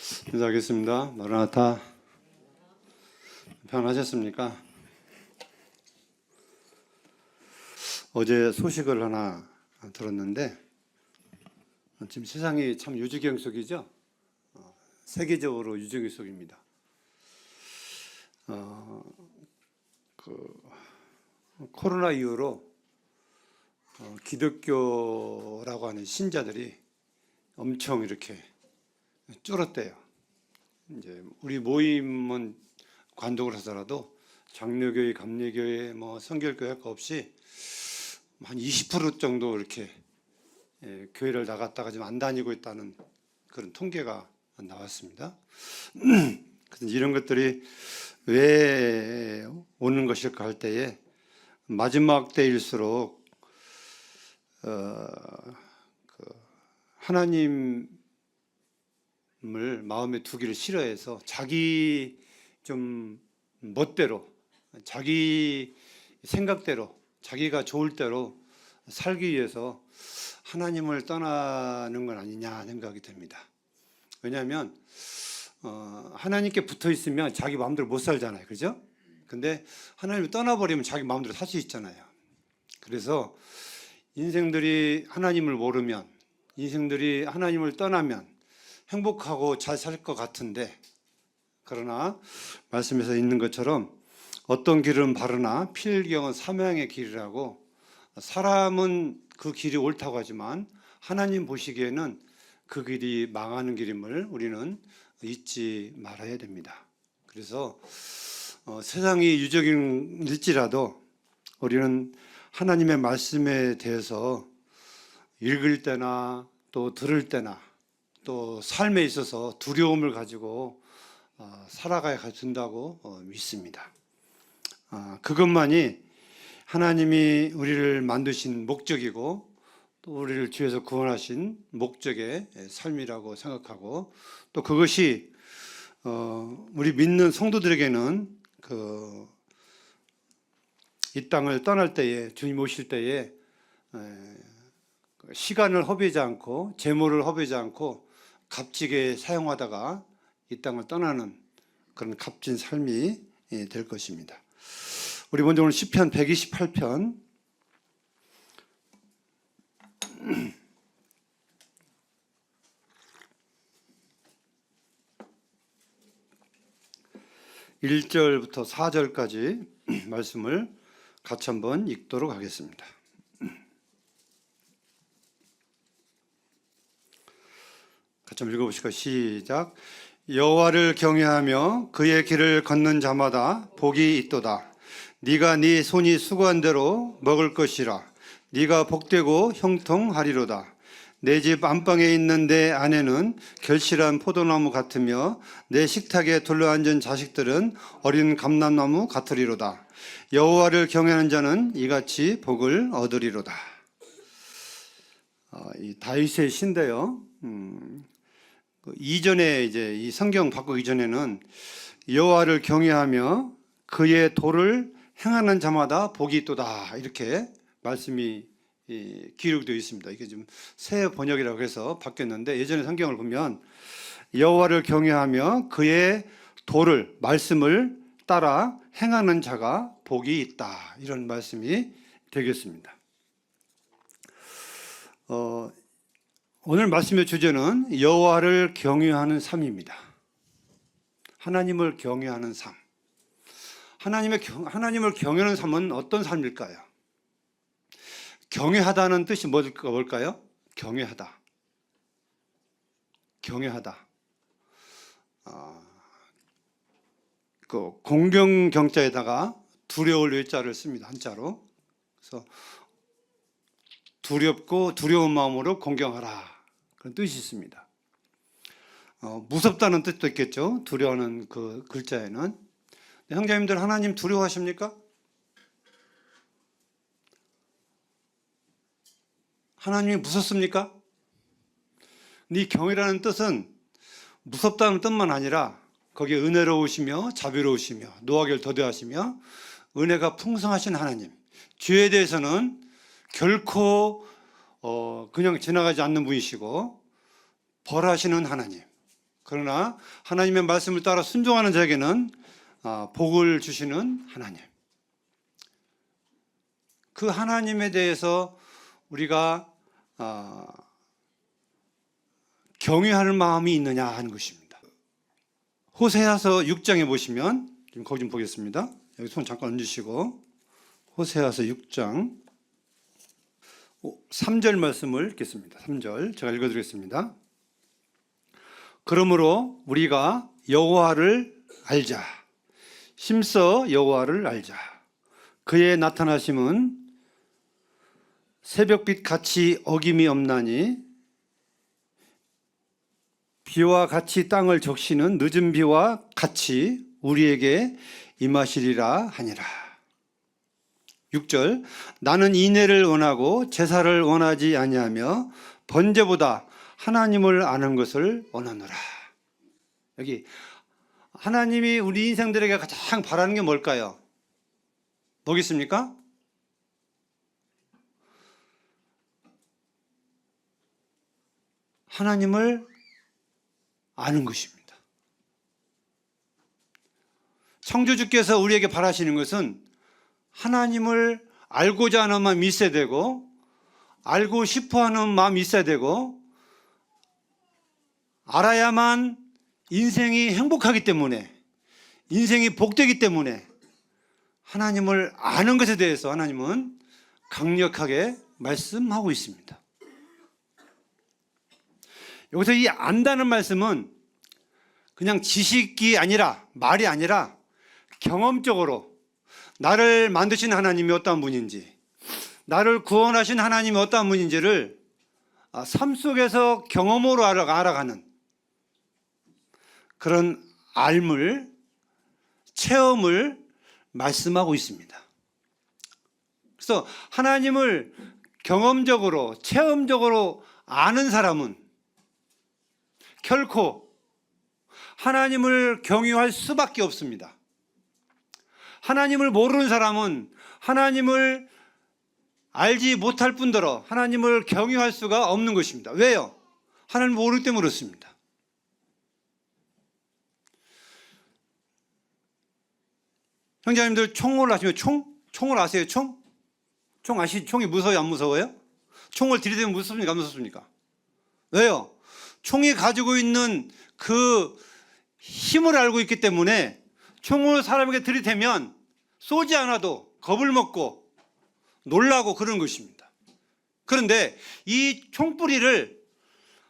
인사하겠습니다. 마라나타. 평안하셨습니까? 어제 소식을 하나 들었는데 지금 세상이 참 유지경 속이죠. 세계적으로 유지경 속입니다. 코로나 이후로 기독교라고 하는 신자들이 엄청 이렇게 줄었대요. 이제 우리 모임은 관독을 하더라도 장로교회, 감리교회, 성결교회 할 거 없이 한 20% 정도 이렇게 교회를 나갔다가 지금 안 다니고 있다는 그런 통계가 나왔습니다. 그래서 이런 것들이 왜 오는 것일까 할 때에 마지막 때일수록 하나님을 마음에 두기를 싫어해서 자기 좀 멋대로, 자기 생각대로, 자기가 좋을 대로 살기 위해서 하나님을 떠나는 건 아니냐 생각이 듭니다. 왜냐하면 하나님께 붙어 있으면 자기 마음대로 못 살잖아요, 그죠? 근데 하나님을 떠나버리면 자기 마음대로 살 수 있잖아요. 그래서 인생들이 하나님을 모르면, 인생들이 하나님을 떠나면 행복하고 잘 살 것 같은데, 그러나 말씀에서 있는 것처럼 어떤 길은 바르나 필경은 사명의 길이라고, 사람은 그 길이 옳다고 하지만 하나님 보시기에는 그 길이 망하는 길임을 우리는 잊지 말아야 됩니다. 그래서 세상이 유적일지라도 우리는 하나님의 말씀에 대해서 읽을 때나 또 들을 때나 또 삶에 있어서 두려움을 가지고 살아가야 된다고 믿습니다. 그것만이 하나님이 우리를 만드신 목적이고 또 우리를 죄에서 구원하신 목적의 삶이라고 생각하고, 또 그것이 우리 믿는 성도들에게는 이 땅을 떠날 때에, 주님 오실 때에 시간을 허비하지 않고 재물을 허비하지 않고 값지게 사용하다가 이 땅을 떠나는 그런 값진 삶이 될 것입니다. 우리 먼저 오늘 시편 128편 1절부터 4절까지 말씀을 같이 한번 읽도록 하겠습니다. 같이 한번 읽어보실까요? 시작. 여호와를 경외하며 그의 길을 걷는 자마다 복이 있도다. 네가 네 손이 수고한 대로 먹을 것이라. 네가 복되고 형통하리로다. 내 집 안방에 있는 내 아내는 결실한 포도나무 같으며 내 식탁에 둘러앉은 자식들은 어린 감람나무 같으리로다. 여호와를 경외하는 자는 이같이 복을 얻으리로다. 이 다윗의 시인데요. 이전에 이제 이 성경 바꾸기 전에는 여호와를 경외하며 그의 도를 행하는 자마다 복이 있도다, 이렇게 말씀이 기록되어 있습니다. 이게 좀 새 번역이라고 해서 바뀌었는데, 예전에 성경을 보면 여호와를 경외하며 그의 도를, 말씀을 따라 행하는 자가 복이 있다, 이런 말씀이 되겠습니다. 오늘 말씀의 주제는 여호와를 경외하는 삶입니다. 하나님을 경외하는 삶. 하나님을 경외하는 삶은 어떤 삶일까요? 경외하다는 뜻이 뭘까요? 경외하다. 경외하다. 그 공경경자에다가 두려울 외자를 씁니다. 한자로. 그래서 두렵고 두려운 마음으로 공경하라, 그런 뜻이 있습니다. 무섭다는 뜻도 있겠죠. 두려워하는 그 글자에는. 형제님들, 하나님 두려워하십니까? 하나님이 무섭습니까? 이 경외라는 뜻은 무섭다는 뜻만 아니라 거기에 은혜로우시며 자비로우시며 노하기를 더디하시며 은혜가 풍성하신 하나님, 죄에 대해서는 결코 그냥 지나가지 않는 분이시고 벌하시는 하나님, 그러나 하나님의 말씀을 따라 순종하는 자에게는 복을 주시는 하나님. 그 하나님에 대해서 우리가 경외하는 마음이 있느냐 하는 것입니다. 호세아서 6장에 보시면, 지금 거기 좀 보겠습니다. 여기 손 잠깐 얹으시고, 호세아서 6장 3절 말씀을 읽겠습니다. 3절 제가 읽어드리겠습니다. 그러므로 우리가 여호와를 알자. 힘써 여호와를 알자. 그의 나타나심은 새벽빛 같이 어김이 없나니 비와 같이 땅을 적시는 늦은 비와 같이 우리에게 임하시리라 하니라. 6절 나는 인애를 원하고 제사를 원하지 아니하며 번제보다 하나님을 아는 것을 원하노라. 여기 하나님이 우리 인생들에게 가장 바라는 게 뭘까요? 뭐겠습니까? 하나님을 아는 것입니다. 창조주께서 우리에게 바라시는 것은 하나님을 알고자 하는 마음이 있어야 되고, 알고 싶어 하는 마음이 있어야 되고, 알아야만 인생이 행복하기 때문에, 인생이 복되기 때문에 하나님을 아는 것에 대해서 하나님은 강력하게 말씀하고 있습니다. 여기서 이 안다는 말씀은 그냥 지식이 아니라, 말이 아니라 경험적으로 나를 만드신 하나님이 어떠한 분인지, 나를 구원하신 하나님이 어떠한 분인지를 삶 속에서 경험으로 알아가는 그런 알물, 체험을 말씀하고 있습니다. 그래서 하나님을 경험적으로, 체험적으로 아는 사람은 결코 하나님을 경유할 수밖에 없습니다. 하나님을 모르는 사람은 하나님을 알지 못할 뿐더러 하나님을 경유할 수가 없는 것입니다. 왜요? 하나님을 모르기 때문에 그렇습니다. 형제님들 총을 아시면 총을 아세요? 총 총이 무서워요? 안 무서워요? 총을 들이대면 무섭습니까? 안 무섭습니까? 왜요? 총이 가지고 있는 그 힘을 알고 있기 때문에 총을 사람에게 들이대면 쏘지 않아도 겁을 먹고 놀라고 그러는 것입니다. 그런데 이 총뿌리를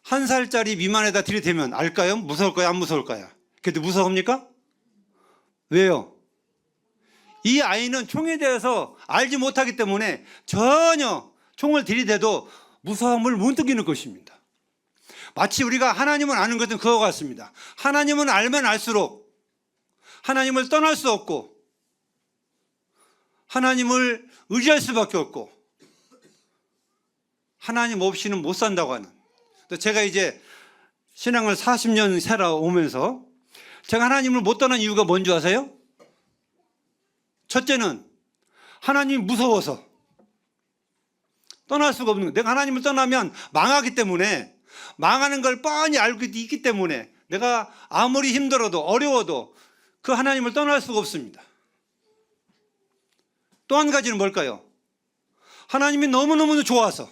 1살짜리 미만에다 들이대면 알까요? 무서울까요? 안 무서울까요? 그래도 무서웁니까? 왜요? 이 아이는 총에 대해서 알지 못하기 때문에 전혀 총을 들이대도 무서움을 못 느끼는 것입니다. 마치 우리가 하나님을 아는 것은 그와 같습니다. 하나님은 알면 알수록 하나님을 떠날 수 없고 하나님을 의지할 수밖에 없고 하나님 없이는 못 산다고 하는. 제가 이제 신앙을 40년 살아오면서 제가 하나님을 못 떠난 이유가 뭔지 아세요? 첫째는 하나님이 무서워서 떠날 수가 없는 거예요. 내가 하나님을 떠나면 망하기 때문에, 망하는 걸 뻔히 알고 있기 때문에 내가 아무리 힘들어도 어려워도 그 하나님을 떠날 수가 없습니다. 또 한 가지는 뭘까요? 하나님이 너무너무 좋아서,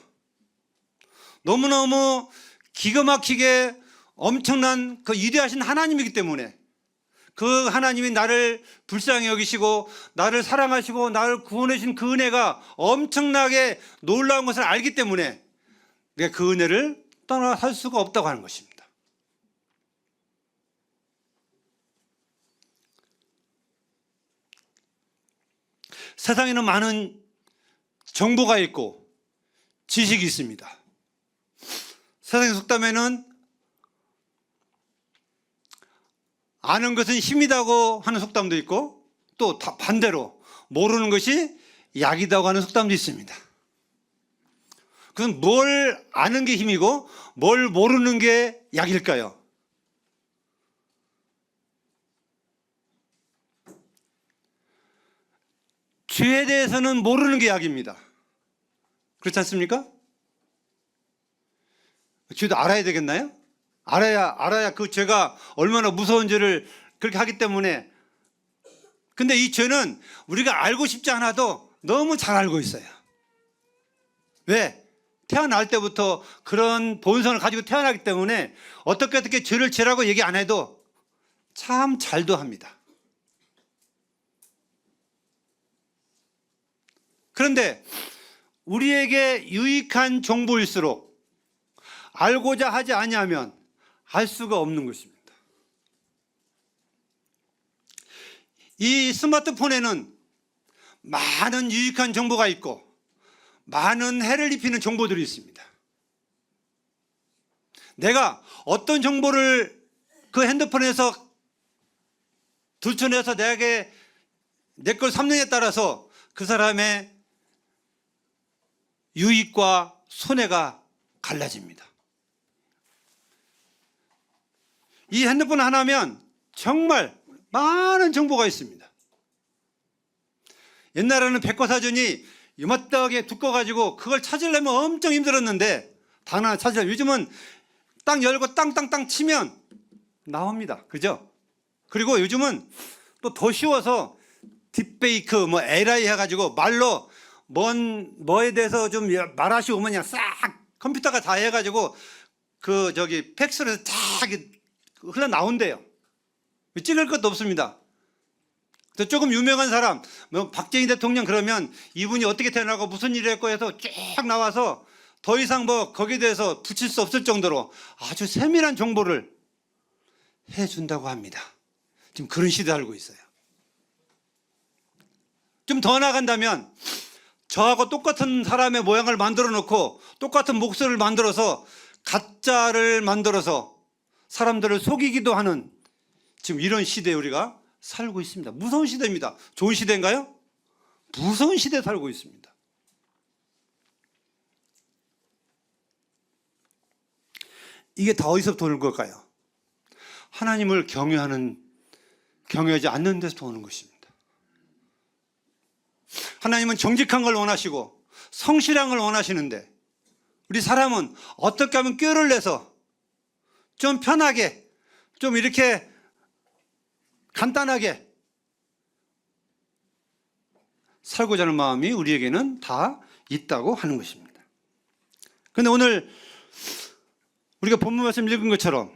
너무너무 기가 막히게 엄청난 그 위대하신 하나님이기 때문에 그 하나님이 나를 불쌍히 여기시고 나를 사랑하시고 나를 구원해 주신 그 은혜가 엄청나게 놀라운 것을 알기 때문에 내가 그 은혜를 떠나 살 수가 없다고 하는 것입니다. 세상에는 많은 정보가 있고 지식이 있습니다. 세상의 속담에는 아는 것은 힘이다고 하는 속담도 있고 또 반대로 모르는 것이 약이다고 하는 속담도 있습니다. 그럼 뭘 아는 게 힘이고 뭘 모르는 게 약일까요? 죄에 대해서는 모르는 게 약입니다. 그렇지 않습니까? 죄도 알아야 되겠나요? 알아야 그 죄가 얼마나 무서운지를 그렇게 하기 때문에. 근데 이 죄는 우리가 알고 싶지 않아도 너무 잘 알고 있어요. 왜? 태어날 때부터 그런 본성을 가지고 태어나기 때문에 어떻게 죄를 죄라고 얘기 안 해도 참 잘도 합니다. 그런데 우리에게 유익한 정보일수록 알고자 하지 아니하면 알 수가 없는 것입니다. 이 스마트폰에는 많은 유익한 정보가 있고 많은 해를 입히는 정보들이 있습니다. 내가 어떤 정보를 그 핸드폰에서 들춰내서 내게 내 걸 삼느냐에 따라서 그 사람의 유익과 손해가 갈라집니다. 이 핸드폰 하나면 정말 많은 정보가 있습니다. 옛날에는 백과사전이 이마땅하게 두꺼워가지고 그걸 찾으려면 엄청 힘들었는데 단 하나 찾으려면 요즘은 딱 열고 땅땅땅 치면 나옵니다. 그죠? 그리고 요즘은 또 더 쉬워서 딥페이크 뭐 AI 해가지고 말로 뭐에 대해서 좀 말하시고 오면 그냥 싹 컴퓨터가 다 해가지고 그 팩스로 해서 다 흘러나온대요. 찍을 것도 없습니다. 조금 유명한 사람, 뭐 박정희 대통령 그러면 이분이 어떻게 태어나고 무슨 일을 했고 해서 쭉 나와서 더 이상 뭐 거기에 대해서 붙일 수 없을 정도로 아주 세밀한 정보를 해준다고 합니다. 지금 그런 시대에 살고 있어요. 좀 더 나간다면 저하고 똑같은 사람의 모양을 만들어 놓고 똑같은 목소리를 만들어서 가짜를 만들어서 사람들을 속이기도 하는 지금 이런 시대에 우리가 살고 있습니다. 무서운 시대입니다. 좋은 시대인가요? 무서운 시대에 살고 있습니다. 이게 다 어디서부터 오는 걸까요? 하나님을 경외하지 않는 데서 오는 것입니다. 하나님은 정직한 걸 원하시고 성실한 걸 원하시는데 우리 사람은 어떻게 하면 꾀를 내서 좀 편하게 좀 이렇게 간단하게 살고자 하는 마음이 우리에게는 다 있다고 하는 것입니다. 그런데 오늘 우리가 본문 말씀 읽은 것처럼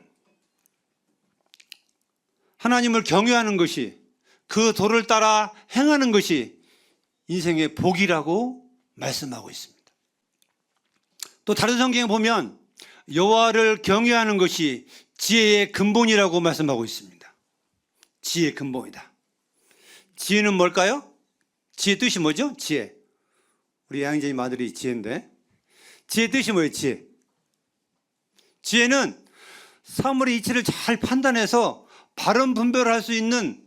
하나님을 경외하는 것이 그 도를 따라 행하는 것이 인생의 복이라고 말씀하고 있습니다. 또 다른 성경에 보면 여호와를 경외하는 것이 지혜의 근본이라고 말씀하고 있습니다. 지혜의 근본이다. 지혜는 뭘까요? 지혜 뜻이 뭐죠? 지혜. 우리 양재님 아들이 지혜인데 지혜 뜻이 뭐예요? 지혜. 지혜는 사물의 이치를 잘 판단해서 바른 분별을 할 수 있는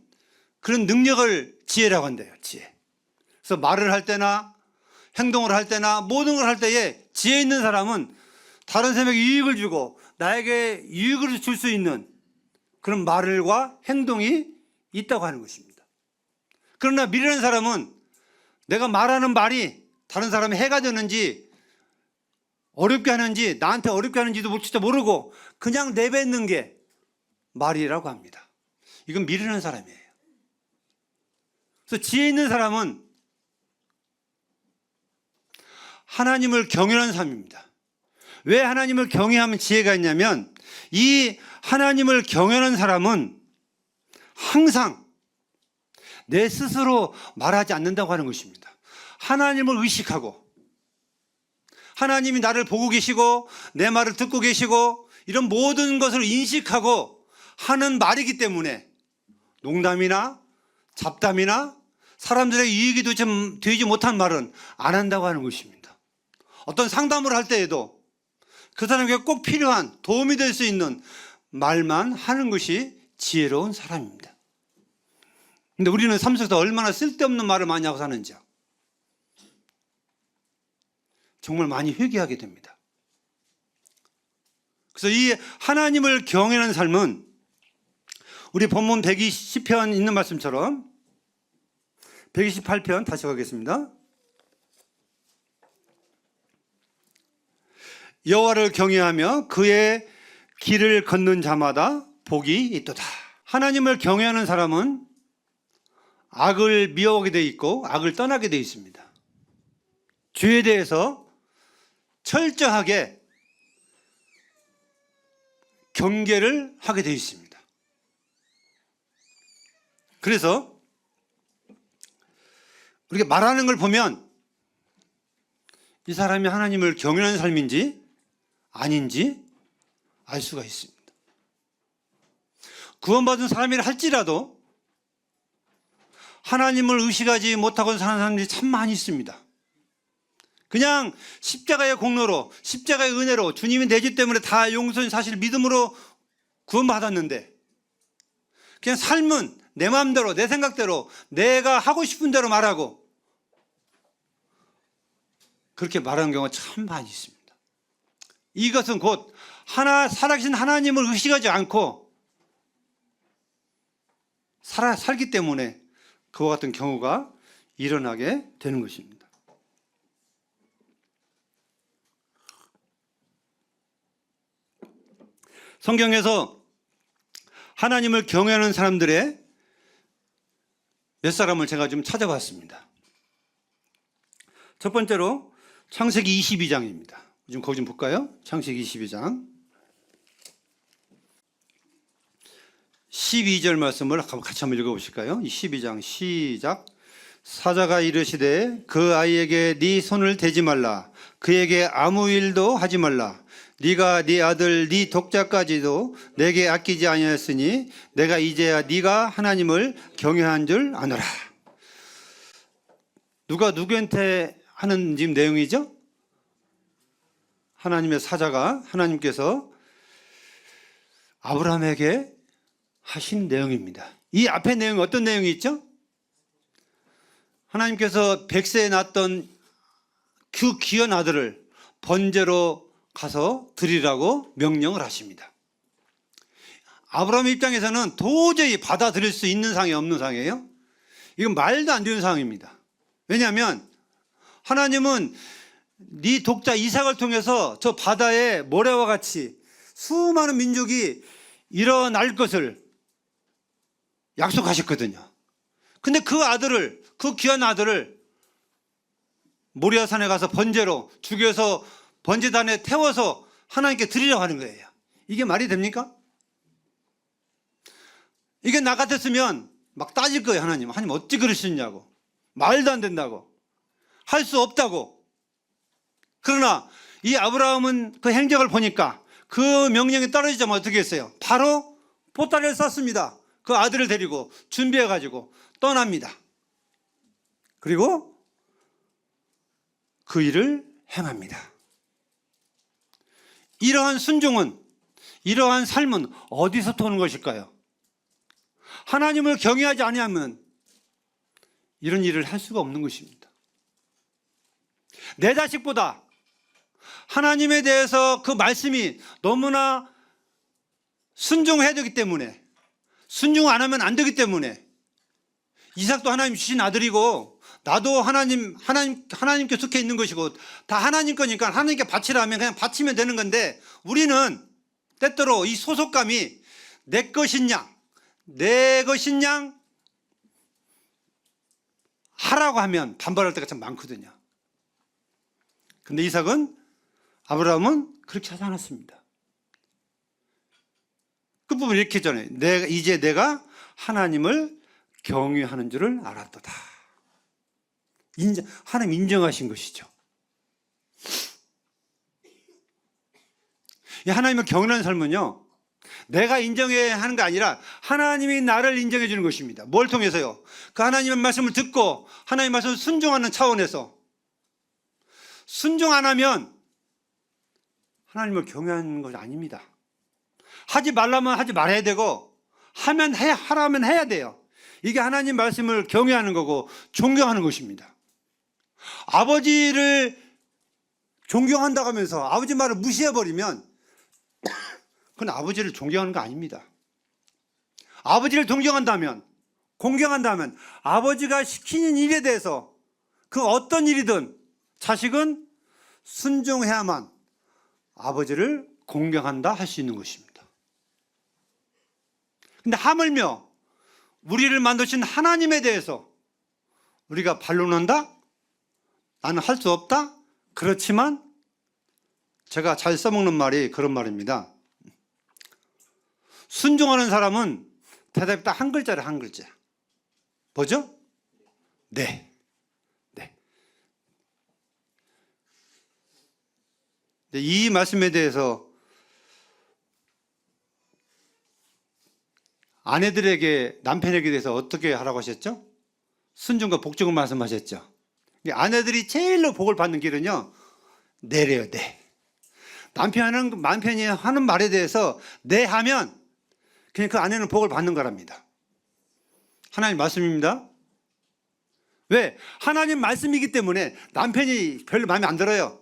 그런 능력을 지혜라고 한대요. 지혜. 그래서 말을 할 때나 행동을 할 때나 모든 걸 할 때에 지혜 있는 사람은 다른 사람에게 유익을 주고 나에게 유익을 줄 수 있는 그런 말과 행동이 있다고 하는 것입니다. 그러나 미련한 사람은 내가 말하는 말이 다른 사람의 해가 되는지 어렵게 하는지 나한테 어렵게 하는지도 진짜 모르고 그냥 내뱉는 게 말이라고 합니다. 이건 미련한 사람이에요. 그래서 지혜 있는 사람은 하나님을 경외하는 삶입니다. 왜 하나님을 경외하면 지혜가 있냐면 이 하나님을 경외하는 사람은 항상 내 스스로 말하지 않는다고 하는 것입니다. 하나님을 의식하고 하나님이 나를 보고 계시고 내 말을 듣고 계시고 이런 모든 것을 인식하고 하는 말이기 때문에 농담이나 잡담이나 사람들의 이익이 되지 못한 말은 안 한다고 하는 것입니다. 어떤 상담을 할 때에도 그 사람에게 꼭 필요한 도움이 될 수 있는 말만 하는 것이 지혜로운 사람입니다. 근데 우리는 삶 속에서 얼마나 쓸데없는 말을 많이 하고 사는지요. 정말 많이 회개하게 됩니다. 그래서 이 하나님을 경외하는 삶은 우리 본문 120편 있는 말씀처럼 128편 다시 가겠습니다. 여호와를 경외하며 그의 길을 걷는 자마다 복이 있도다. 하나님을 경외하는 사람은 악을 미워하게 돼 있고 악을 떠나게 돼 있습니다. 죄에 대해서 철저하게 경계를 하게 돼 있습니다. 그래서 우리가 말하는 걸 보면 이 사람이 하나님을 경외하는 삶인지 아닌지 알 수가 있습니다. 구원받은 사람이라 할지라도 하나님을 의식하지 못하고 사는 사람들이 참 많이 있습니다. 그냥 십자가의 공로로, 십자가의 은혜로 주님이 내 죄 때문에 다 용서는 사실 믿음으로 구원받았는데 그냥 삶은 내 마음대로, 내 생각대로, 내가 하고 싶은 대로 말하고 그렇게 말하는 경우가 참 많이 있습니다. 이것은 곧 살아계신 하나님을 의식하지 않고 살기 때문에 그와 같은 경우가 일어나게 되는 것입니다. 성경에서 하나님을 경외하는 사람들의 몇 사람을 제가 좀 찾아봤습니다. 첫 번째로 창세기 22장입니다. 좀 거기 좀 볼까요? 창세기 22장 12절 말씀을 같이 한번 읽어보실까요? 12장 시작. 사자가 이르시되 그 아이에게 네 손을 대지 말라. 그에게 아무 일도 하지 말라. 네가 네 아들 네 독자까지도 내게 아끼지 아니하였으니 내가 이제야 네가 하나님을 경외한 줄 아노라. 누가 누구한테 하는 지금 내용이죠? 하나님의 사자가 하나님께서 아브라함에게 하신 내용입니다. 이 앞에 내용이 어떤 내용이 있죠? 하나님께서 백세에 낳았던 그 귀한 아들을 번제로 가서 드리라고 명령을 하십니다. 아브라함 입장에서는 도저히 받아들일 수 있는 상황이 없는 상황이에요. 이건 말도 안 되는 상황입니다. 왜냐하면 하나님은 네 독자 이삭을 통해서 저 바다의 모래와 같이 수많은 민족이 일어날 것을 약속하셨거든요. 근데 그 아들을, 그 귀한 아들을 모리아산에 가서 번제로 죽여서 번제단에 태워서 하나님께 드리라고 하는 거예요. 이게 말이 됩니까? 이게 나 같았으면 막 따질 거예요. 하나님 어찌 그러시냐고. 말도 안 된다고. 할 수 없다고. 그러나 이 아브라함은 그 행적을 보니까 그 명령이 떨어지자마자 어떻게 했어요? 바로 보따리를 쌌습니다. 그 아들을 데리고 준비해가지고 떠납니다. 그리고 그 일을 행합니다. 이러한 순종은, 이러한 삶은 어디서부터 오는 것일까요? 하나님을 경외하지 아니하면 이런 일을 할 수가 없는 것입니다. 내 자식보다 하나님에 대해서 그 말씀이 너무나 순종해야 되기 때문에, 순종 안 하면 안 되기 때문에, 이삭도 하나님 주신 아들이고 나도 하나님께 속해 있는 것이고 다 하나님 거니까 하나님께 바치라면 그냥 바치면 되는 건데, 우리는 때때로 이 소속감이 내 것인 양 하라고 하면 반발할 때가 참 많거든요. 근데 아브라함은 그렇게 하지 않았습니다. 끝부분 이렇게 전해. 이제 내가 하나님을 경외하는 줄을 알았도다. 하나님 인정하신 것이죠. 이 하나님을 경외하는 삶은요, 내가 인정해야 하는 게 아니라 하나님이 나를 인정해 주는 것입니다. 뭘 통해서요? 그 하나님의 말씀을 듣고 하나님의 말씀을 순종하는 차원에서. 순종 안 하면 하나님을 경외하는 것이 아닙니다. 하지 말라면 하지 말아야 되고, 하라면 해야 돼요. 이게 하나님 말씀을 경외하는 거고 존경하는 것입니다. 아버지를 존경한다고 하면서 아버지 말을 무시해버리면 그건 아버지를 존경하는 거 아닙니다. 아버지를 존경한다면, 공경한다면 아버지가 시키는 일에 대해서 그 어떤 일이든 자식은 순종해야만 아버지를 공경한다 할 수 있는 것입니다. 근데 하물며 우리를 만드신 하나님에 대해서 우리가 반론한다? 나는 할 수 없다? 그렇지만 제가 잘 써먹는 말이 그런 말입니다. 순종하는 사람은 대답이 딱 한 글자래, 한 글자. 뭐죠? 네. 네. 이 말씀에 대해서 아내들에게, 남편에게 대해서 어떻게 하라고 하셨죠? 순종과 복종을 말씀하셨죠. 아내들이 제일로 복을 받는 길은요, 네래요, 네. 남편이 하는 말에 대해서 네 하면 그냥 그 아내는 복을 받는 거랍니다. 하나님 말씀입니다. 왜? 하나님 말씀이기 때문에 남편이 별로 마음에 안 들어요.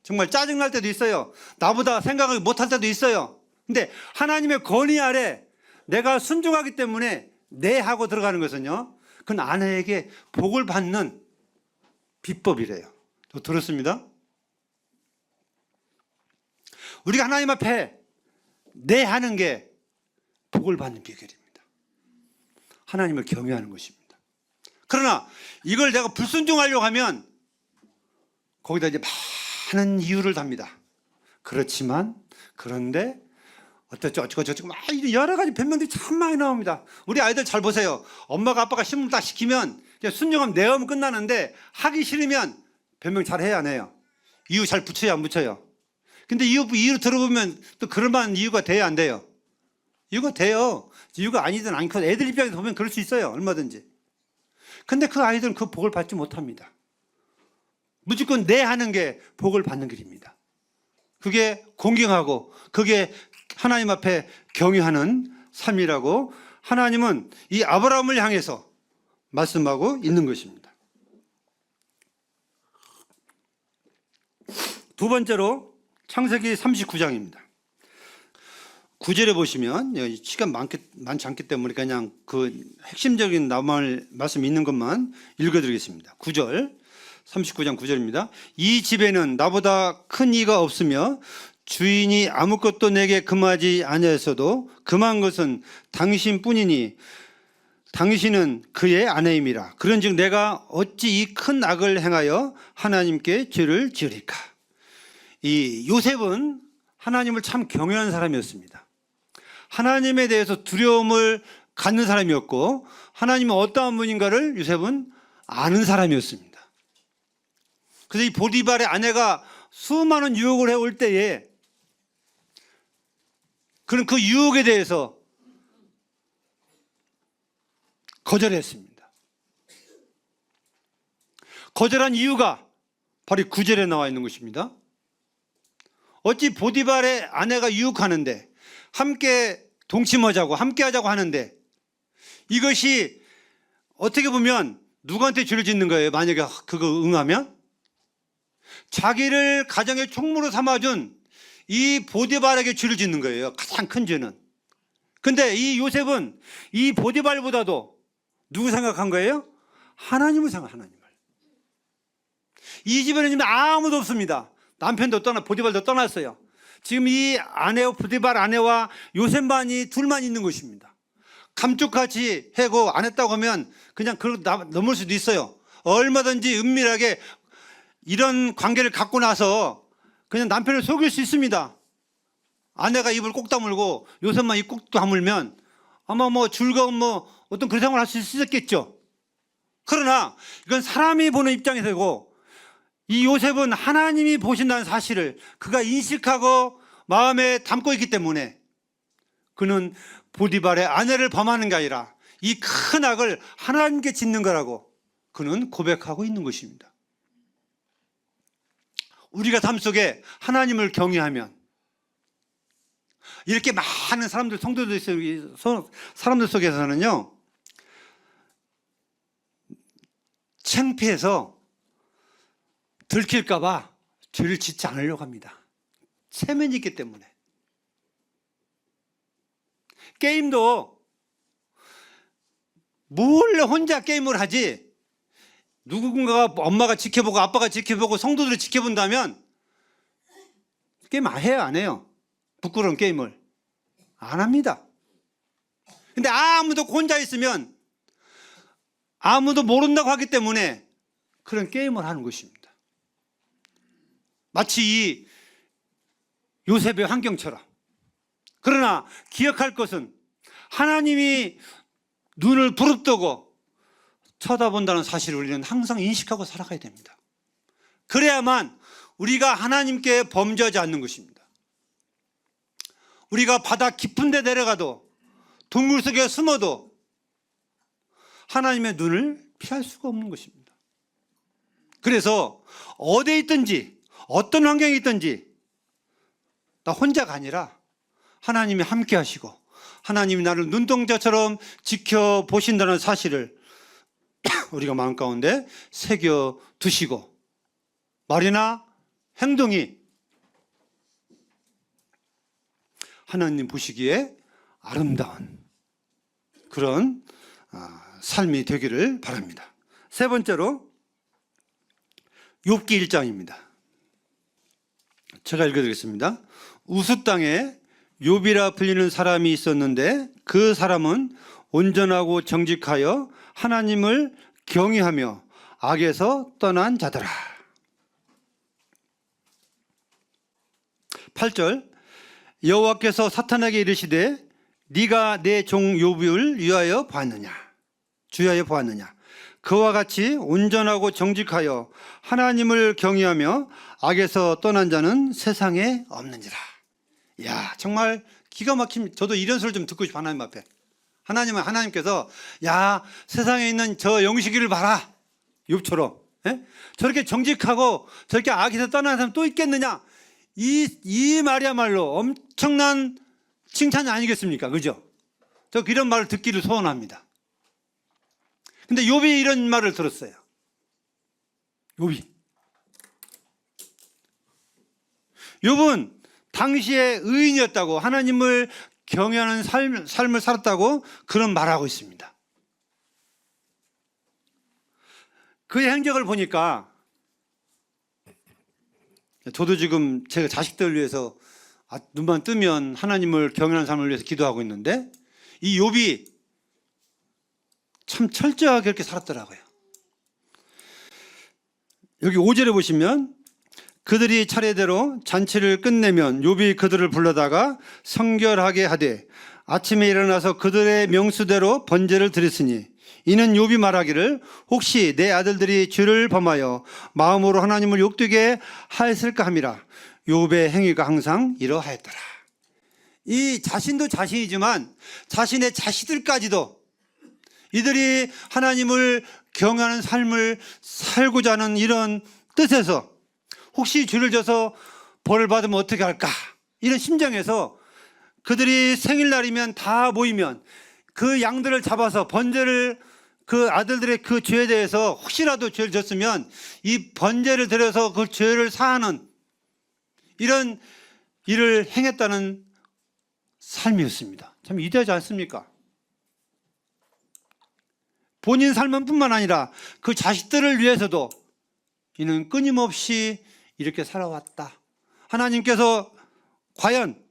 정말 짜증날 때도 있어요. 나보다 생각을 못할 때도 있어요. 근데 하나님의 권위 아래 내가 순종하기 때문에 네 하고 들어가는 것은요, 그건 아내에게 복을 받는 비법이래요. 저 들었습니다. 우리가 하나님 앞에 네 하는 게 복을 받는 비결입니다. 하나님을 경외하는 것입니다. 그러나 이걸 내가 불순종하려고 하면 거기다 이제 많은 이유를 답니다. 그렇지만, 그런데 어쩌고 저쩌고 막 여러 가지 변명들이 참 많이 나옵니다. 우리 아이들 잘 보세요. 엄마가 아빠가 신문 딱 시키면 그냥 순종하면 내하면 끝나는데 하기 싫으면 변명 잘 해야 안 해요. 이유 잘 붙여요, 안 붙여요? 근데 이유 들어보면 또 그럴 만한 이유가 돼야 안 돼요? 이유가 돼요. 이유가 아니든 않거든. 애들 입장에서 보면 그럴 수 있어요. 얼마든지. 근데 그 아이들은 그 복을 받지 못합니다. 무조건 내 하는 게 복을 받는 길입니다. 그게 공경하고 그게 하나님 앞에 경외하는 삶이라고 하나님은 이 아브라함을 향해서 말씀하고 있는 것입니다. 두 번째로 창세기 39장입니다. 9절에 보시면, 시간 많지 않기 때문에 그냥 그 핵심적인 말씀 있는 것만 읽어드리겠습니다. 9절, 39장 9절입니다. 이 집에는 나보다 큰 이가 없으며 주인이 아무것도 내게 금하지 아니하였어도 금한 것은 당신뿐이니 당신은 그의 아내임이라. 그런즉 내가 어찌 이 큰 악을 행하여 하나님께 죄를 지으리까. 이 요셉은 하나님을 참 경외하는 사람이었습니다. 하나님에 대해서 두려움을 갖는 사람이었고 하나님은 어떠한 분인가를 요셉은 아는 사람이었습니다. 그래서 이 보디발의 아내가 수많은 유혹을 해올 때에 그는 그 유혹에 대해서 거절했습니다. 거절한 이유가 바로 9절에 나와 있는 것입니다. 어찌 보디발의 아내가 유혹하는데 함께 동침하자고 함께 하자고 하는데 이것이 어떻게 보면 누구한테 죄를 짓는 거예요? 만약에 그거 응하면 자기를 가정의 총무로 삼아준 이 보디발에게 죄를 짓는 거예요. 가장 큰 죄는. 근데 이 요셉은 이 보디발보다도 누구 생각한 거예요? 하나님을 생각한 하나님을. 이 집에는 지금 아무도 없습니다. 남편도 보디발도 떠났어요. 지금 이 보디발 아내와 요셉만이 둘만 있는 것입니다. 감쪽같이 해고 안 했다고 하면 그냥 넘을 수도 있어요. 얼마든지 은밀하게 이런 관계를 갖고 나서 그냥 남편을 속일 수 있습니다. 아내가 입을 꼭 다물고 요셉만 입 꼭 다물면 아마 즐거운 어떤 그런 생활을 할 수 있었겠죠. 그러나 이건 사람이 보는 입장에서고 이 요셉은 하나님이 보신다는 사실을 그가 인식하고 마음에 담고 있기 때문에 그는 보디발의 아내를 범하는 게 아니라 이 큰 악을 하나님께 짓는 거라고 그는 고백하고 있는 것입니다. 우리가 삶 속에 하나님을 경외하면 이렇게 많은 사람들, 사람들 속에서는요, 창피해서 들킬까봐 죄를 짓지 않으려고 합니다. 체면이 있기 때문에. 게임도 몰래 혼자 게임을 하지 누군가가 엄마가 지켜보고 아빠가 지켜보고 성도들이 지켜본다면 게임 해요, 안 해요? 부끄러운 게임을 안 합니다. 근데 아무도 혼자 있으면 아무도 모른다고 하기 때문에 그런 게임을 하는 것입니다. 마치 이 요셉의 환경처럼. 그러나 기억할 것은 하나님이 눈을 부릅뜨고 쳐다본다는 사실을 우리는 항상 인식하고 살아가야 됩니다. 그래야만 우리가 하나님께 범죄하지 않는 것입니다. 우리가 바다 깊은 데 내려가도 동굴 속에 숨어도 하나님의 눈을 피할 수가 없는 것입니다. 그래서 어디에 있든지 어떤 환경에 있든지 나 혼자가 아니라 하나님이 함께 하시고 하나님이 나를 눈동자처럼 지켜보신다는 사실을 우리가 마음 가운데 새겨 두시고 말이나 행동이 하나님 보시기에 아름다운 그런 삶이 되기를 바랍니다. 세 번째로 욥기 1장입니다. 제가 읽어드리겠습니다. 우스 땅에 욥이라 불리는 사람이 있었는데 그 사람은 온전하고 정직하여 하나님을 경외하며 악에서 떠난 자더라. 8절 여호와께서 사탄에게 이르시되 네가 내 종 욥을 위하여 보았느냐 주하여 보았느냐 그와 같이 온전하고 정직하여 하나님을 경외하며 악에서 떠난 자는 세상에 없는지라. 야, 정말 기가 막힙니다. 저도 이런 소리를 좀 듣고 싶어. 하나님 앞에 하나님께서 야, 세상에 있는 저 영식이를 봐라, 욥처럼 저렇게 정직하고 저렇게 악에서 떠난 사람 또 있겠느냐. 이 말이야말로 엄청난 칭찬이 아니겠습니까? 그죠? 저 이런 말을 듣기를 소원합니다. 근데 욥이 이런 말을 들었어요. 욥은 당시에 의인이었다고, 하나님을 경외하는 삶을 살았다고 그런 말하고 있습니다. 그의 행적을 보니까 저도 지금 제가 자식들을 위해서 눈만 뜨면 하나님을 경외하는 삶을 위해서 기도하고 있는데 이 욥이 참 철저하게 그렇게 살았더라고요. 여기 5절에 보시면 그들이 차례대로 잔치를 끝내면 욥이 그들을 불러다가 성결하게 하되 아침에 일어나서 그들의 명수대로 번제를 드렸으니 이는 욥이 말하기를 혹시 내 아들들이 죄를 범하여 마음으로 하나님을 욕되게 하였을까 함이라. 욥의 행위가 항상 이러하였더라. 이 자신도 자신이지만 자신의 자식들까지도 이들이 하나님을 경외하는 삶을 살고자 하는 이런 뜻에서 혹시 죄를 져서 벌을 받으면 어떻게 할까, 이런 심정에서 그들이 생일날이면 다 모이면 그 양들을 잡아서 번제를, 그 아들들의 그 죄에 대해서 혹시라도 죄를 졌으면 이 번제를 드려서 그 죄를 사하는 이런 일을 행했다는 삶이었습니다. 참 위대하지 않습니까? 본인 삶은 뿐만 아니라 그 자식들을 위해서도 이는 끊임없이 이렇게 살아왔다. 하나님께서 과연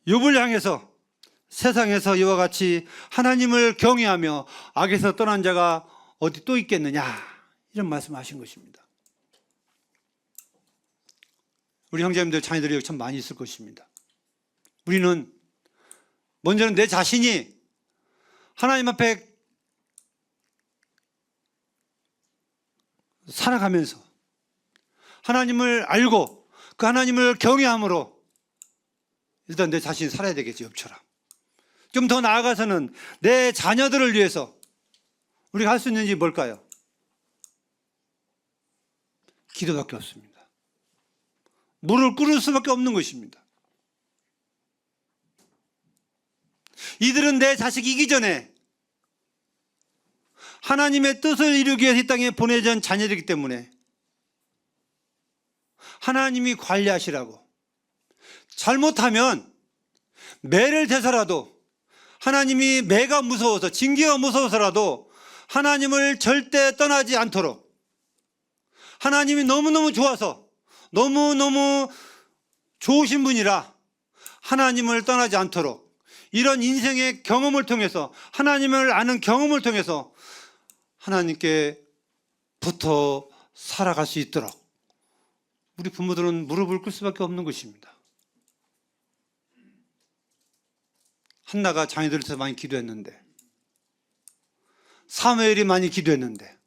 욥을 향해서 세상에서 이와 같이 하나님을 경외하며 악에서 떠난 자가 어디 또 있겠느냐, 이런 말씀하신 것입니다. 우리 형제님들 자녀들이 참 많이 있을 것입니다. 우리는 먼저는 내 자신이 하나님 앞에 살아가면서 하나님을 알고 그 하나님을 경외함으로 일단 내 자신이 살아야 되겠지. 욥처럼 좀 더 나아가서는 내 자녀들을 위해서 우리가 할 수 있는 일이 뭘까요? 기도밖에 없습니다. 물을 끓일 수밖에 없는 것입니다. 이들은 내 자식이기 전에 하나님의 뜻을 이루기 위해서 이 땅에 보내진 자녀들이기 때문에 하나님이 관리하시라고, 잘못하면 매를 대서라도 하나님이 매가 무서워서, 징계가 무서워서라도 하나님을 절대 떠나지 않도록, 하나님이 너무너무 좋아서 너무너무 좋으신 분이라 하나님을 떠나지 않도록 이런 인생의 경험을 통해서, 하나님을 아는 경험을 통해서 하나님께 붙어 살아갈 수 있도록 우리 부모들은 무릎을 꿇을 수밖에 없는 것입니다. 한나가 자녀들을 위해서 많이 기도했는데, 사무엘이 많이 기도했는데,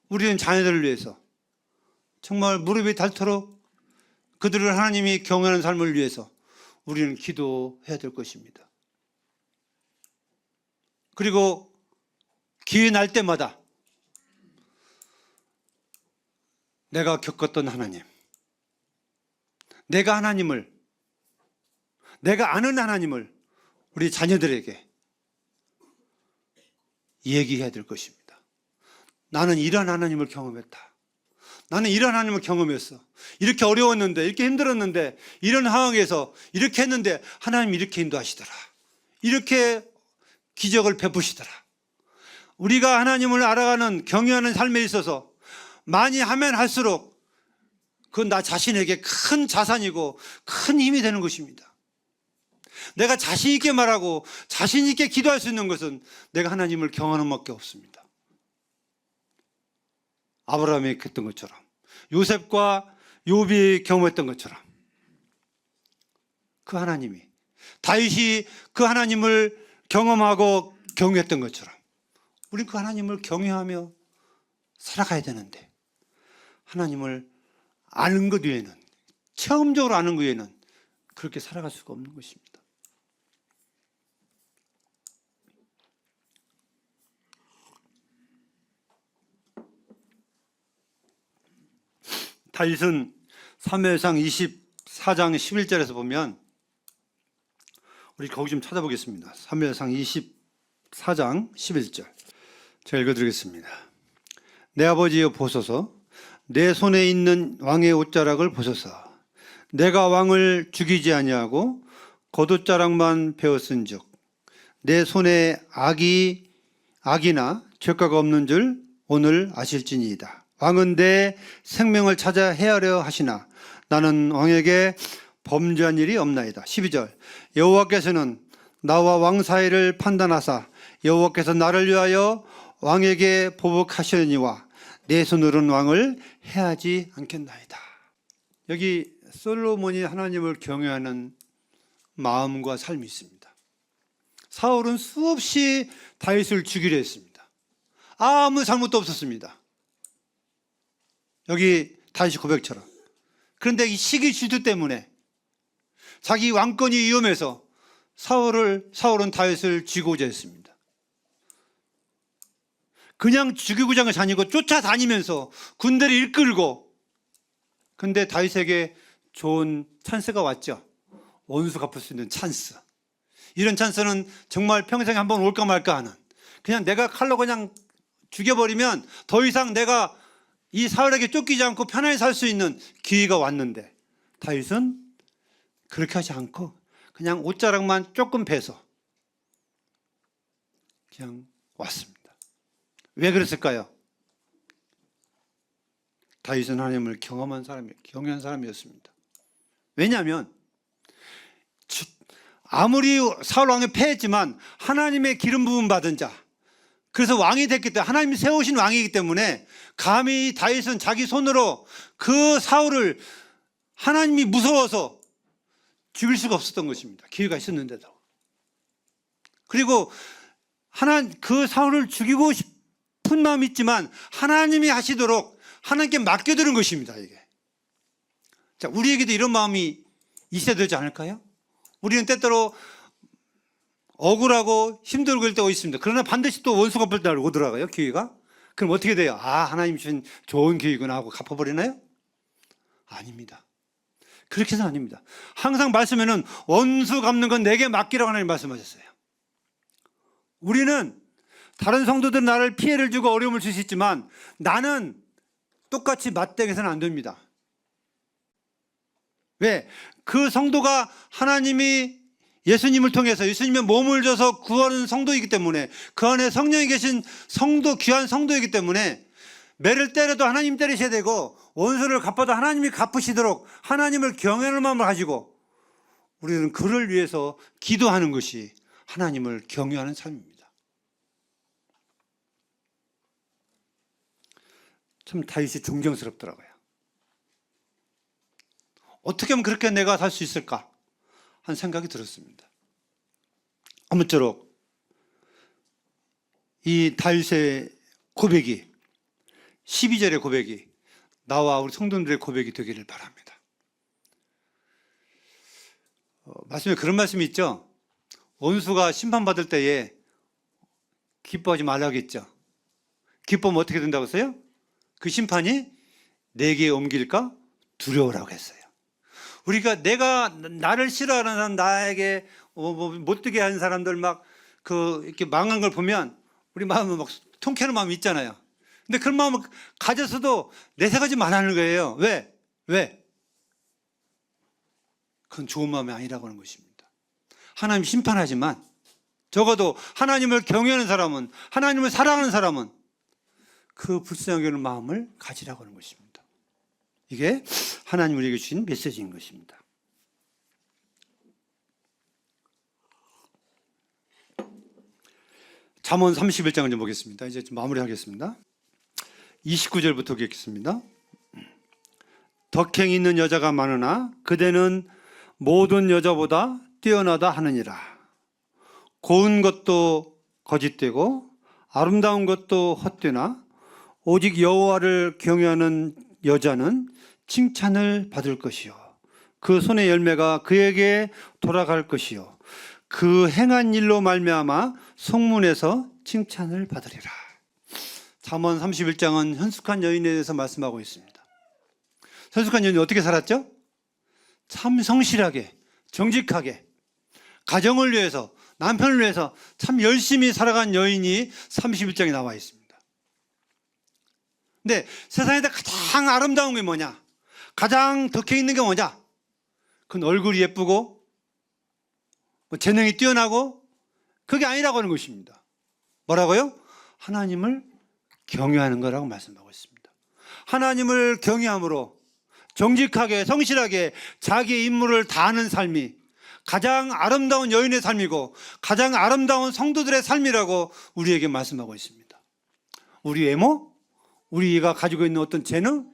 우리는 자녀들을 위해서 정말 무릎이 닳도록 그들을 하나님이 경외하는 삶을 위해서 우리는 기도해야 될 것입니다. 그리고 기회 날 때마다 내가 겪었던 하나님, 내가 하나님을, 내가 아는 하나님을 우리 자녀들에게 얘기해야 될 것입니다. 나는 이런 하나님을 경험했다. 나는 이런 하나님을 경험했어. 이렇게 어려웠는데, 이렇게 힘들었는데, 이런 상황에서 이렇게 했는데 하나님이 이렇게 인도하시더라. 이렇게 기적을 베푸시더라. 우리가 하나님을 알아가는 경외하는 삶에 있어서 많이 하면 할수록 그건 나 자신에게 큰 자산이고 큰 힘이 되는 것입니다. 내가 자신 있게 말하고 자신 있게 기도할 수 있는 것은 내가 하나님을 경험하는 것밖에 없습니다. 아브라함이 했던 것처럼, 요셉과 욥이 경험했던 것처럼, 그 하나님이, 다윗이 그 하나님을 경험하고 경외했던 것처럼 우린 그 하나님을 경외하며 살아가야 되는데, 하나님을 아는 것 외에는, 체험적으로 아는 것 외에는 그렇게 살아갈 수가 없는 것입니다. 다윗은 사무엘상 24장 11절에서 보면, 우리 거기 좀 찾아보겠습니다. 사무엘상 24장 11절 제가 읽어드리겠습니다. 내 아버지여 보소서, 내 손에 있는 왕의 옷자락을 보소서. 내가 왕을 죽이지 아니하고 겉옷자락만 베었은즉 내 손에 악이나 죄가가 없는 줄 오늘 아실지니이다. 왕은 내 생명을 찾아 헤아려 하시나 나는 왕에게 범죄한 일이 없나이다. 12절 여호와께서는 나와 왕 사이를 판단하사 여호와께서 나를 위하여 왕에게 보복하시려니와 내 손으로는 왕을 해하지 않겠나이다. 여기 솔로몬이 하나님을 경외하는 마음과 삶이 있습니다. 사울은 수없이 다윗을 죽이려 했습니다. 아무 잘못도 없었습니다. 여기 다윗이 고백처럼. 그런데 이 시기 질투 때문에 자기 왕권이 위험해서 사울은 다윗을 죽이고자 했습니다. 그냥 죽이고자 한 것이 아니고 쫓아다니면서 군대를 이끌고, 근데 다윗에게 좋은 찬스가 왔죠. 원수 갚을 수 있는 찬스. 이런 찬스는 정말 평생에 한번 올까 말까 하는, 그냥 내가 칼로 그냥 죽여버리면 더 이상 내가 이 사울에게 쫓기지 않고 편안히 살 수 있는 기회가 왔는데, 다윗은 그렇게 하지 않고 그냥 옷자락만 조금 베서 그냥 왔습니다. 왜 그랬을까요? 다윗은 하나님을 경험한 사람이었습니다. 왜냐하면 아무리 사울 왕이 패했지만 하나님의 기름 부음 받은 자, 그래서 왕이 됐기 때문에, 하나님이 세우신 왕이기 때문에 감히 다윗은 자기 손으로 그 사울을 하나님이 무서워서 죽일 수가 없었던 것입니다. 기회가 있었는데도. 그리고 그 사울을 죽이고 싶은 마음이 있지만 하나님이 하시도록 하나님께 맡겨두는 것입니다. 이게. 자, 우리에게도 이런 마음이 있어야 되지 않을까요? 우리는 때때로 억울하고 힘들고 그럴 때가 있습니다. 그러나 반드시 또 원수 갚을 때 오더라고요, 기회가. 그럼 어떻게 돼요? 아, 하나님 주신 좋은 기회구나 하고 갚아버리나요? 아닙니다. 그렇게 해서는 아닙니다. 항상 말씀에는 원수 갚는 건 내게 맡기라고 하나님 말씀하셨어요. 우리는 다른 성도들은 나를 피해를 주고 어려움을 줄 수 있지만 나는 똑같이 맞대응해서는 안 됩니다. 왜? 그 성도가 하나님이 예수님을 통해서 예수님의 몸을 줘서 구하는 성도이기 때문에, 그 안에 성령이 계신 성도, 귀한 성도이기 때문에 매를 때려도 하나님 때리셔야 되고 원수를 갚아도 하나님이 갚으시도록 하나님을 경외하는 마음을 가지고 우리는 그를 위해서 기도하는 것이 하나님을 경외하는 삶입니다. 참 다윗이 존경스럽더라고요. 어떻게 하면 그렇게 내가 살 수 있을까 하는 생각이 들었습니다. 아무쪼록 이 다윗의 고백이, 12절의 고백이 나와 우리 성도들의 고백이 되기를 바랍니다. 말씀에 그런 말씀이 있죠. 원수가 심판받을 때에 기뻐하지 말라고 했죠. 기뻐하면 어떻게 된다고 했어요? 그 심판이 내게 옮길까 두려워라고 했어요. 우리가 내가 나를 싫어하는 사람, 나에게 못되게 하는 사람들 막 이렇게 망한 걸 보면 우리 마음은 막 통쾌한 마음이 있잖아요. 근데 그런 마음을 가졌어도 내색하지 말라는 거예요. 왜? 그건 좋은 마음이 아니라고 하는 것입니다. 하나님 심판하지만 적어도 하나님을 경외하는 사람은, 하나님을 사랑하는 사람은 그 불쌍하게 하는 마음을 가지라고 하는 것입니다. 이게 하나님 우리에게 주신 메시지인 것입니다. 잠언 31장을 좀 보겠습니다. 이제 좀 마무리하겠습니다. 29절부터 읽겠습니다. 덕행이 있는 여자가 많으나 그대는 모든 여자보다 뛰어나다 하느니라. 고운 것도 거짓되고 아름다운 것도 헛되나 오직 여호와를 경외하는 여자는 칭찬을 받을 것이요 그 손의 열매가 그에게 돌아갈 것이요 그 행한 일로 말미암아 성문에서 칭찬을 받으리라. 잠언 31장은 현숙한 여인에 대해서 말씀하고 있습니다. 현숙한 여인이 어떻게 살았죠? 참 성실하게, 정직하게, 가정을 위해서, 남편을 위해서 참 열심히 살아간 여인이 31장에 나와 있습니다. 근데 세상에서 가장 아름다운 게 뭐냐? 가장 덕해 있는 게 뭐냐? 그건 얼굴이 예쁘고 재능이 뛰어나고 그게 아니라고 하는 것입니다. 뭐라고요? 하나님을 경외하는 거라고 말씀하고 있습니다. 하나님을 경외함으로 정직하게 성실하게 자기의 임무를 다하는 삶이 가장 아름다운 여인의 삶이고 가장 아름다운 성도들의 삶이라고 우리에게 말씀하고 있습니다. 우리 외모, 우리가 가지고 있는 어떤 재능,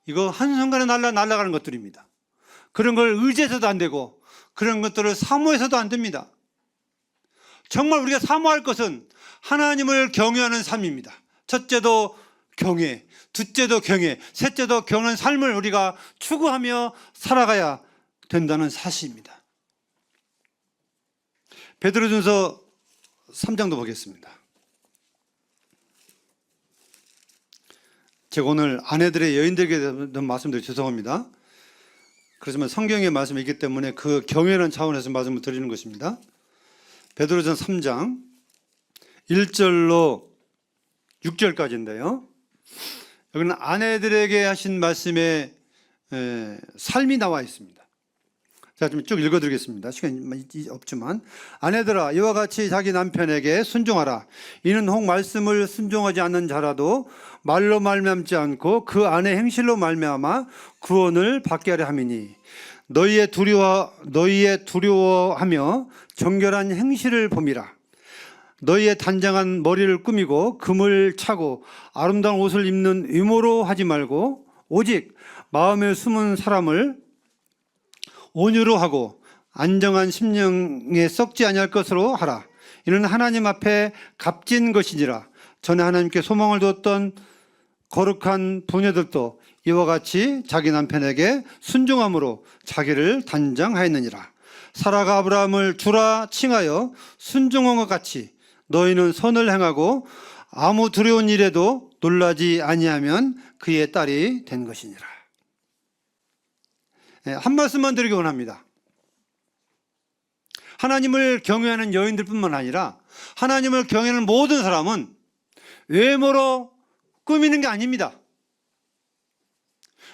이거 한순간에 날아가는 것들입니다. 그런 걸 의지해서도 안 되고 그런 것들을 사모해서도 안 됩니다. 정말 우리가 사모할 것은 하나님을 경외하는 삶입니다. 첫째도 경외, 둘째도 경외, 셋째도 경외하는 삶을 우리가 추구하며 살아가야 된다는 사실입니다. 베드로전서 3장도 보겠습니다. 제가 오늘 아내들의 여인들에게 대한 말씀드려 죄송합니다. 그렇지만 성경의 말씀이 있기 때문에 그 경외라는 차원에서 말씀을 드리는 것입니다. 베드로전서 3장 1절로 6절까지인데요. 여기는 아내들에게 하신 말씀의 삶이 나와 있습니다. 자, 좀 쭉 읽어드리겠습니다. 시간이 없지만. 아내들아, 이와 같이 자기 남편에게 순종하라. 이는 혹 말씀을 순종하지 않는 자라도 말로 말미암지 않고 그 안의 행실로 말미암아 구원을 받게 하려 함이니 너희의 두려워하며 정결한 행실을 봄이라. 너희의 단장한 머리를 꾸미고 금을 차고 아름다운 옷을 입는 의모로 하지 말고 오직 마음에 숨은 사람을 온유로 하고 안정한 심령에 썩지 아니할 것으로 하라. 이는 하나님 앞에 값진 것이니라. 전에 하나님께 소망을 두었던 거룩한 부녀들도 이와 같이 자기 남편에게 순종함으로 자기를 단장하였느니라. 사라가 아브라함을 주라 칭하여 순종한 것 같이 너희는 선을 행하고 아무 두려운 일에도 놀라지 아니하면 그의 딸이 된 것이니라. 한 말씀만 드리기 원합니다. 하나님을 경외하는 여인들뿐만 아니라 하나님을 경외하는 모든 사람은 외모로 꾸미는 게 아닙니다.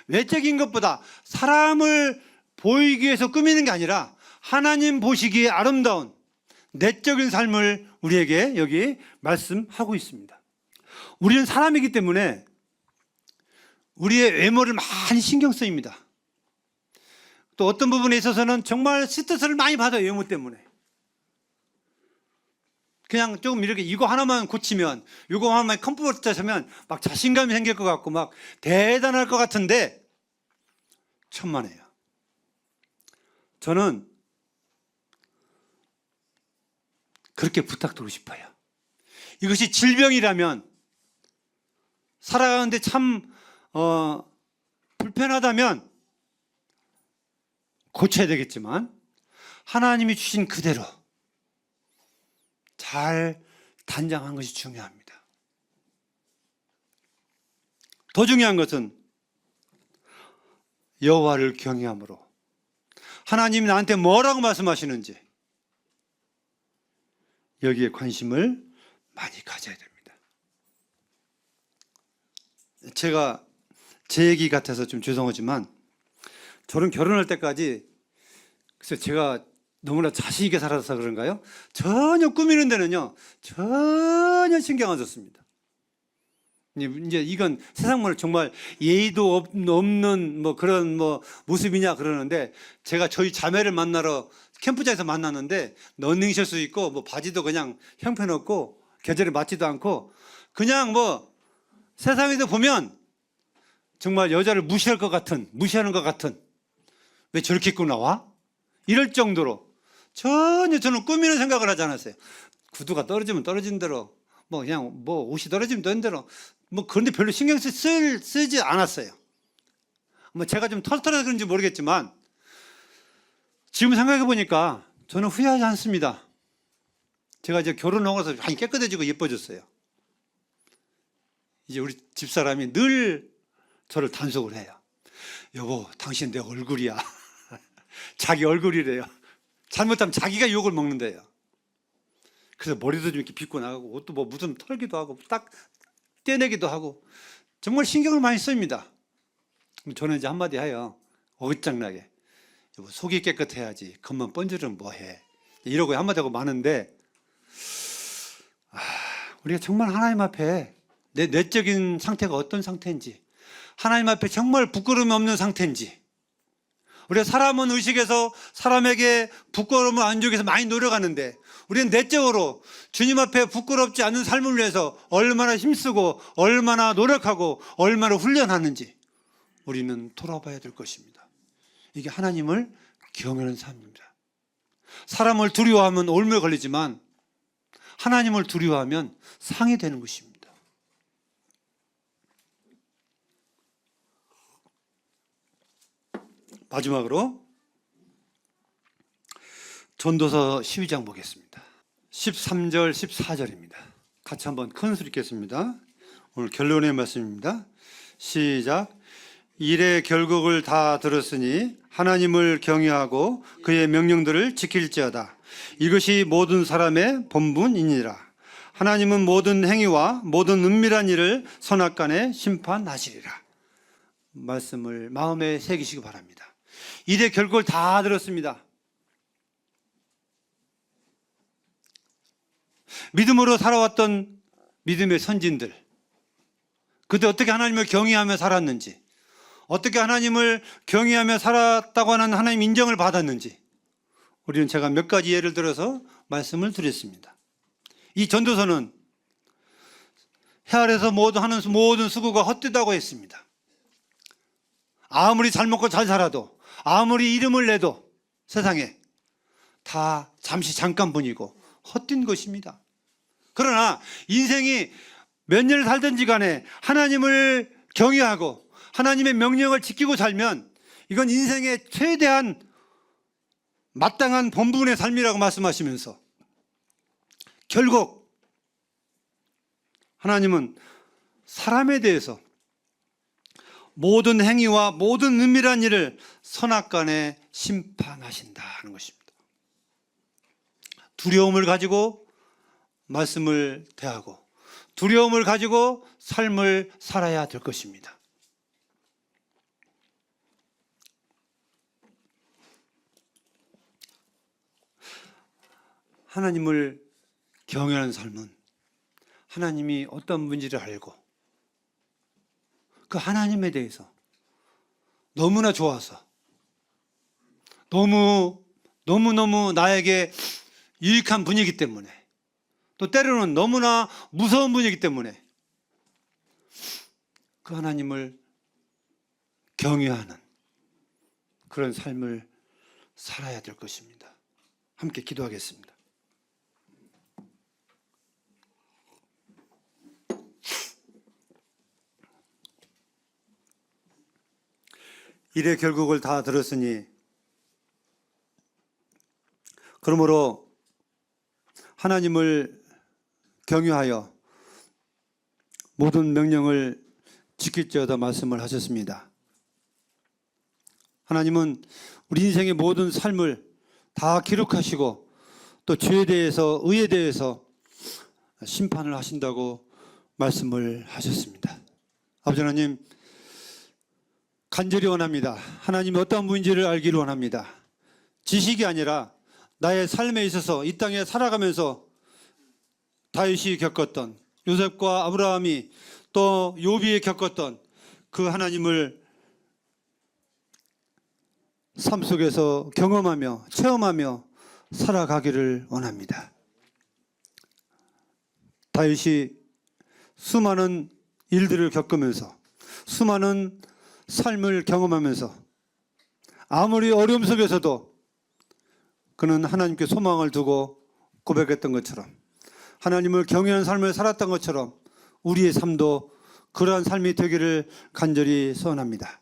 외적인 것보다 사람을 보이기 위해서 꾸미는 게 아니라 하나님 보시기에 아름다운 내적인 삶을 우리에게 여기 말씀하고 있습니다. 우리는 사람이기 때문에 우리의 외모를 많이 신경 쓰입니다. 또 어떤 부분에 있어서는 정말 스트레스를 많이 받아요. 외모 때문에. 그냥 조금 이렇게 이거 하나만 고치면, 이거 하나만 컴포트 하면 막 자신감이 생길 것 같고 막 대단할 것 같은데 천만에요. 저는 그렇게 부탁드리고 싶어요. 이것이 질병이라면, 살아가는데 참 불편하다면 고쳐야 되겠지만, 하나님이 주신 그대로 잘 단장하는 것이 중요합니다. 더 중요한 것은 여호와를 경외함으로 하나님이 나한테 뭐라고 말씀하시는지 여기에 관심을 많이 가져야 됩니다. 제가 제 얘기 같아서 좀 죄송하지만, 저는 결혼할 때까지 글쎄 제가 너무나 자신 있게 살아서 그런가요? 전혀 꾸미는 데는요 전혀 신경 안 썼습니다. 이제 이건 세상말 정말 예의도 없는 뭐 그런 뭐 모습이냐 그러는데, 제가 저희 자매를 만나러 캠프장에서 만났는데 러닝셔츠 입고 뭐 바지도 그냥 형편없고 계절에 맞지도 않고 그냥 뭐 세상에서 보면 정말 여자를 무시하는 것 같은, 왜 저렇게 입고 나와? 이럴 정도로 전혀 저는 꾸미는 생각을 하지 않았어요. 구두가 떨어지면 떨어진 대로, 뭐 그냥 뭐 옷이 떨어지면 떨어진 대로, 뭐 그런데 별로 신경 쓰지 않았어요. 뭐 제가 좀 털털해서 그런지 모르겠지만 지금 생각해 보니까 저는 후회하지 않습니다. 제가 이제 결혼하고 나서 많이 깨끗해지고 예뻐졌어요. 이제 우리 집사람이 늘 저를 단속을 해요. 여보, 당신 내 얼굴이야. 자기 얼굴이래요. 잘못하면 자기가 욕을 먹는데요. 그래서 머리도 좀 이렇게 빗고 나가고 옷도 뭐 무슨 털기도 하고 딱 떼내기도 하고 정말 신경을 많이 씁니다. 저는 이제 한마디 해요. 어긋장나게. 여보, 속이 깨끗해야지. 겉만 번지르면 뭐해. 이러고 한마디 하고 마는데, 우리가 정말 하나님 앞에 내 내적인 상태가 어떤 상태인지, 하나님 앞에 정말 부끄러움이 없는 상태인지, 우리가 사람은 의식해서 사람에게 부끄러움을 안 주기 위해서 많이 노력하는데, 우리는 내적으로 주님 앞에 부끄럽지 않은 삶을 위해서 얼마나 힘쓰고 얼마나 노력하고 얼마나 훈련하는지 우리는 돌아봐야 될 것입니다. 이게 하나님을 경외하는 삶입니다. 사람을 두려워하면 올무에 걸리지만 하나님을 두려워하면 상이 되는 것입니다. 마지막으로 전도서 12장 보겠습니다. 13절 14절입니다. 같이 한번 큰 소리 읽겠습니다. 오늘 결론의 말씀입니다. 시작. 일의 결국을 다 들었으니 하나님을 경외하고 그의 명령들을 지킬지어다. 이것이 모든 사람의 본분이니라. 하나님은 모든 행위와 모든 은밀한 일을 선악간에 심판하시리라. 말씀을 마음에 새기시기 바랍니다. 일의 결국을 다 들었습니다. 믿음으로 살아왔던 믿음의 선진들, 그때 어떻게 하나님을 경외하며 살았는지, 어떻게 하나님을 경외하며 살았다고 하는 하나님 인정을 받았는지, 우리는 제가 몇 가지 예를 들어서 말씀을 드렸습니다. 이 전도서는 해 아래서 하는 모든 수고가 헛되다고 했습니다. 아무리 잘 먹고 잘 살아도, 아무리 이름을 내도 세상에 다 잠시 잠깐뿐이고 헛된 것입니다. 그러나 인생이 몇 년을 살든지 간에 하나님을 경외하고 하나님의 명령을 지키고 살면 이건 인생의 최대한 마땅한 본분의 삶이라고 말씀하시면서, 결국 하나님은 사람에 대해서 모든 행위와 모든 은밀한 일을 선악간에 심판하신다는 것입니다. 두려움을 가지고 말씀을 대하고 두려움을 가지고 삶을 살아야 될 것입니다. 하나님을 경외하는 삶은 하나님이 어떤 분인지를 알고 그 하나님에 대해서 너무나 좋아서 너무너무 나에게 유익한 분이기 때문에, 또 때로는 너무나 무서운 분이기 때문에 그 하나님을 경외하는 그런 삶을 살아야 될 것입니다. 함께 기도하겠습니다. 일의 결국을 다 들었으니 그러므로 하나님을 경외하여 모든 명령을 지킬지어다 말씀을 하셨습니다. 하나님은 우리 인생의 모든 삶을 다 기록하시고 또 죄에 대해서, 의에 대해서 심판을 하신다고 말씀을 하셨습니다. 아버지 하나님, 간절히 원합니다. 하나님이 어떤 분인지를 알기를 원합니다. 지식이 아니라 나의 삶에 있어서 이 땅에 살아가면서 다윗이 겪었던, 요셉과 아브라함이 또 욥이 겪었던 그 하나님을 삶 속에서 경험하며 체험하며 살아가기를 원합니다. 다윗이 수많은 일들을 겪으면서 수많은 삶을 경험하면서 아무리 어려움 속에서도 그는 하나님께 소망을 두고 고백했던 것처럼, 하나님을 경외하는 삶을 살았던 것처럼 우리의 삶도 그러한 삶이 되기를 간절히 소원합니다.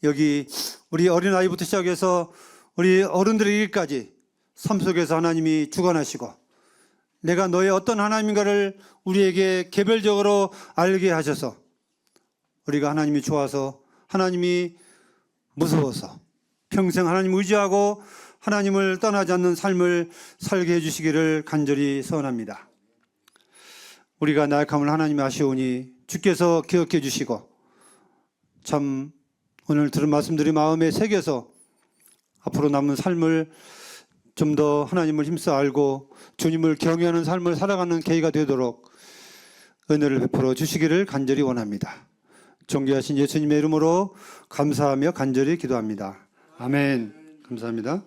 여기 우리 어린아이부터 시작해서 우리 어른들에게까지 삶 속에서 하나님이 주관하시고 내가 너의 어떤 하나님인가를 우리에게 개별적으로 알게 하셔서 우리가 하나님이 좋아서, 하나님이 무서워서 평생 하나님 의지하고 하나님을 떠나지 않는 삶을 살게 해주시기를 간절히 소원합니다. 우리가 나약함을 하나님이 아시오니 주께서 기억해 주시고 참 오늘 들은 말씀들이 마음에 새겨서 앞으로 남은 삶을 좀 더 하나님을 힘써 알고 주님을 경외하는 삶을 살아가는 계기가 되도록 은혜를 베풀어 주시기를 간절히 원합니다. 존귀하신 예수님의 이름으로 감사하며 간절히 기도합니다. 아멘. 감사합니다.